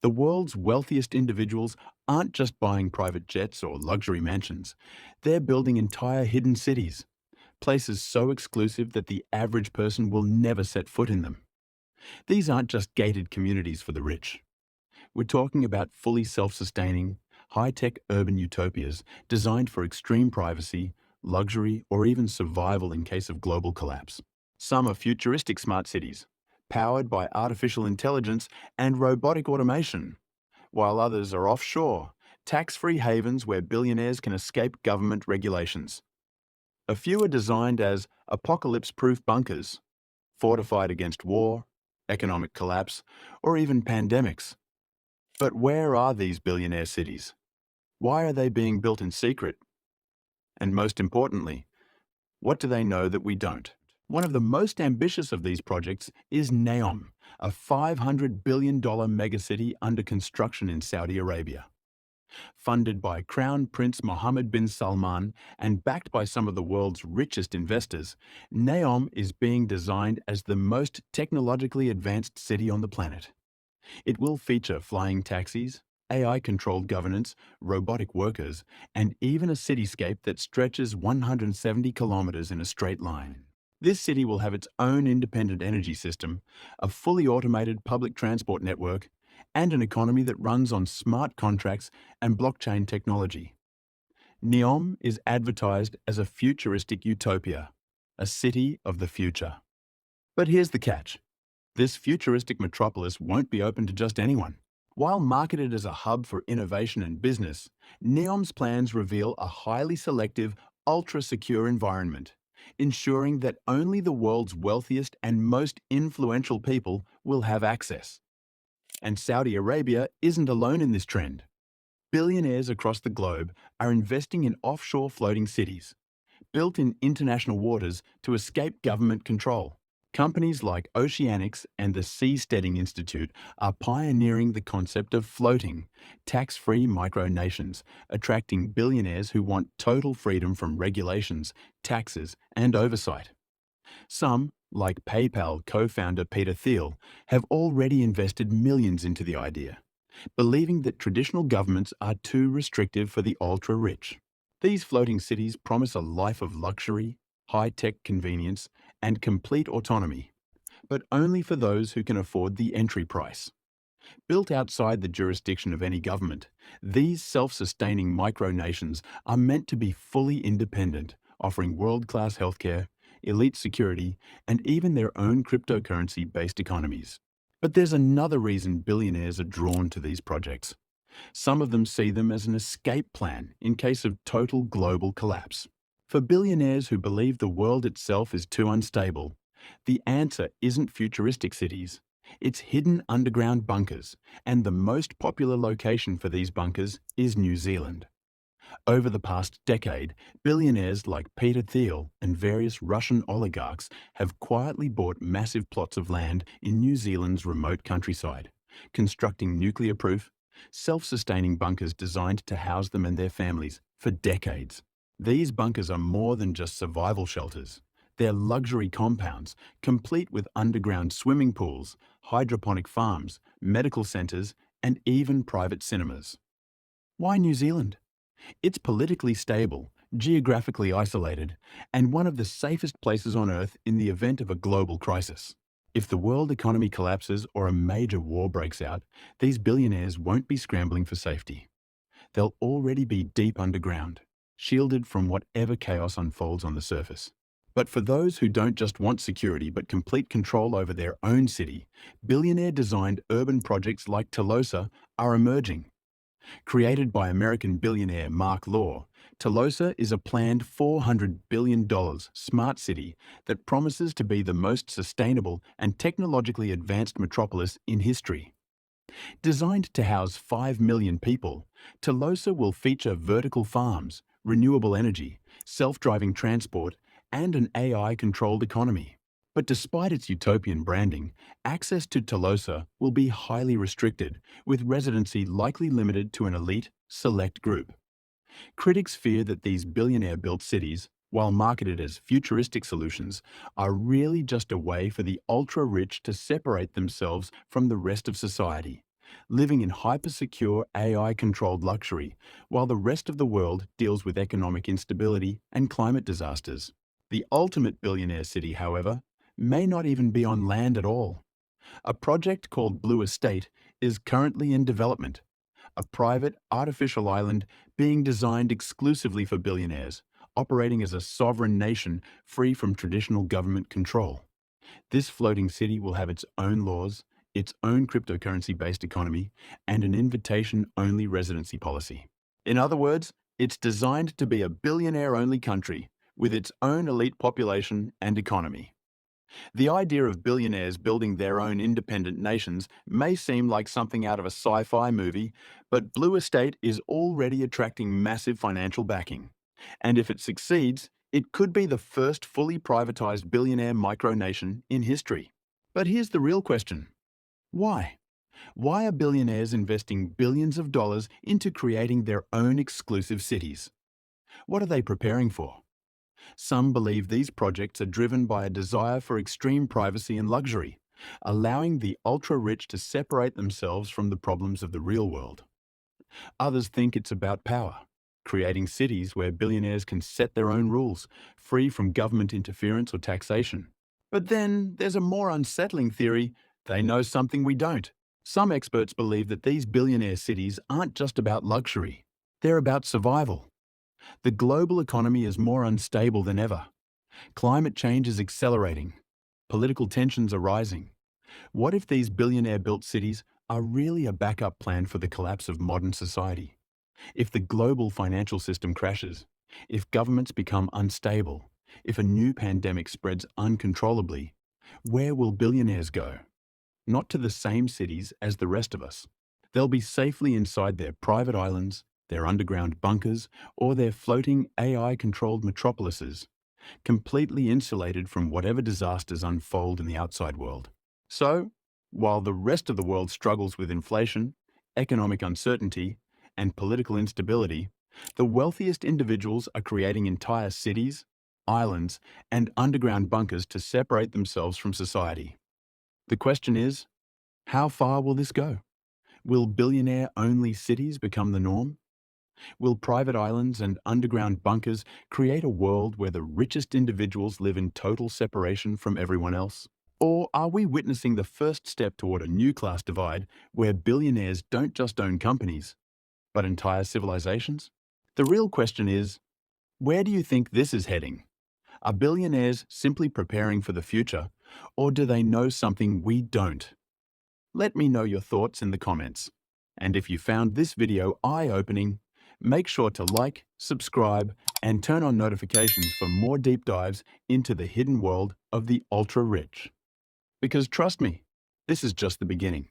The world's wealthiest individuals aren't just buying private jets or luxury mansions. They're building entire hidden cities, places so exclusive that the average person will never set foot in them. These aren't just gated communities for the rich. We're talking about fully self-sustaining, high-tech urban utopias designed for extreme privacy, luxury, or even survival in case of global collapse. Some are futuristic smart cities, powered by artificial intelligence and robotic automation, while others are offshore, tax-free havens where billionaires can escape government regulations. A few are designed as apocalypse-proof bunkers, fortified against war, economic collapse, or even pandemics. But where are these billionaire cities? Why are they being built in secret? And most importantly, what do they know that we don't? One of the most ambitious of these projects is NEOM, a $500 billion megacity under construction in Saudi Arabia. Funded by Crown Prince Mohammed bin Salman and backed by some of the world's richest investors, NEOM is being designed as the most technologically advanced city on the planet. It will feature flying taxis, AI-controlled governance, robotic workers, and even a cityscape that stretches 170 kilometers in a straight line. This city will have its own independent energy system, a fully automated public transport network, and an economy that runs on smart contracts and blockchain technology. NEOM is advertised as a futuristic utopia, a city of the future. But here's the catch. This futuristic metropolis won't be open to just anyone. While marketed as a hub for innovation and business, NEOM's plans reveal a highly selective, ultra-secure environment, ensuring that only the world's wealthiest and most influential people will have access. And Saudi Arabia isn't alone in this trend. Billionaires across the globe are investing in offshore floating cities, built in international waters to escape government control. Companies like Oceanics and the Seasteading Institute are pioneering the concept of floating, tax-free micronations, attracting billionaires who want total freedom from regulations, taxes, and oversight. Some, like PayPal co-founder Peter Thiel, have already invested millions into the idea, believing that traditional governments are too restrictive for the ultra-rich. These floating cities promise a life of luxury, high-tech convenience, and complete autonomy, but only for those who can afford the entry price. Built outside the jurisdiction of any government, these self-sustaining micronations are meant to be fully independent, offering world-class healthcare, elite security, and even their own cryptocurrency-based economies. But there's another reason billionaires are drawn to these projects. Some of them see them as an escape plan in case of total global collapse. For billionaires who believe the world itself is too unstable, the answer isn't futuristic cities. It's hidden underground bunkers, and the most popular location for these bunkers is New Zealand. Over the past decade, billionaires like Peter Thiel and various Russian oligarchs have quietly bought massive plots of land in New Zealand's remote countryside, constructing nuclear-proof, self-sustaining bunkers designed to house them and their families for decades. These bunkers are more than just survival shelters. They're luxury compounds, complete with underground swimming pools, hydroponic farms, medical centres, and even private cinemas. Why New Zealand? It's politically stable, geographically isolated, and one of the safest places on Earth in the event of a global crisis. If the world economy collapses or a major war breaks out, these billionaires won't be scrambling for safety. They'll already be deep underground, shielded from whatever chaos unfolds on the surface. But for those who don't just want security but complete control over their own city, billionaire-designed urban projects like Telosa are emerging. Created by American billionaire Mark Law, Telosa is a planned $400 billion smart city that promises to be the most sustainable and technologically advanced metropolis in history. Designed to house 5 million people, Telosa will feature vertical farms, renewable energy, self-driving transport, and an AI-controlled economy. But despite its utopian branding, access to Telosa will be highly restricted, with residency likely limited to an elite, select group. Critics fear that these billionaire-built cities, while marketed as futuristic solutions, are really just a way for the ultra-rich to separate themselves from the rest of society, living in hyper-secure AI-controlled luxury, while the rest of the world deals with economic instability and climate disasters. The ultimate billionaire city, however, may not even be on land at all. A project called Blue Estate is currently in development, a private, artificial island being designed exclusively for billionaires, operating as a sovereign nation free from traditional government control. This floating city will have its own laws, its own cryptocurrency-based economy, and an invitation-only residency policy. In other words, it's designed to be a billionaire-only country with its own elite population and economy. The idea of billionaires building their own independent nations may seem like something out of a sci-fi movie, but Blue Estate is already attracting massive financial backing. And if it succeeds, it could be the first fully privatized billionaire micronation in history. But here's the real question. Why? Why are billionaires investing billions of dollars into creating their own exclusive cities? What are they preparing for? Some believe these projects are driven by a desire for extreme privacy and luxury, allowing the ultra-rich to separate themselves from the problems of the real world. Others think it's about power, creating cities where billionaires can set their own rules, free from government interference or taxation. But then there's a more unsettling theory: they know something we don't. Some experts believe that these billionaire cities aren't just about luxury, they're about survival. The global economy is more unstable than ever. Climate change is accelerating. Political tensions are rising. What if these billionaire-built cities are really a backup plan for the collapse of modern society? If the global financial system crashes, if governments become unstable, if a new pandemic spreads uncontrollably, where will billionaires go? Not to the same cities as the rest of us. They'll be safely inside their private islands, their underground bunkers, or their floating AI-controlled metropolises, completely insulated from whatever disasters unfold in the outside world. So, while the rest of the world struggles with inflation, economic uncertainty, and political instability, the wealthiest individuals are creating entire cities, islands, and underground bunkers to separate themselves from society. The question is, how far will this go? Will billionaire-only cities become the norm? Will private islands and underground bunkers create a world where the richest individuals live in total separation from everyone else? Or are we witnessing the first step toward a new class divide where billionaires don't just own companies, but entire civilizations? The real question is, where do you think this is heading? Are billionaires simply preparing for the future, or do they know something we don't? Let me know your thoughts in the comments. And if you found this video eye-opening, make sure to like, subscribe, and turn on notifications for more deep dives into the hidden world of the ultra-rich. Because trust me, this is just the beginning.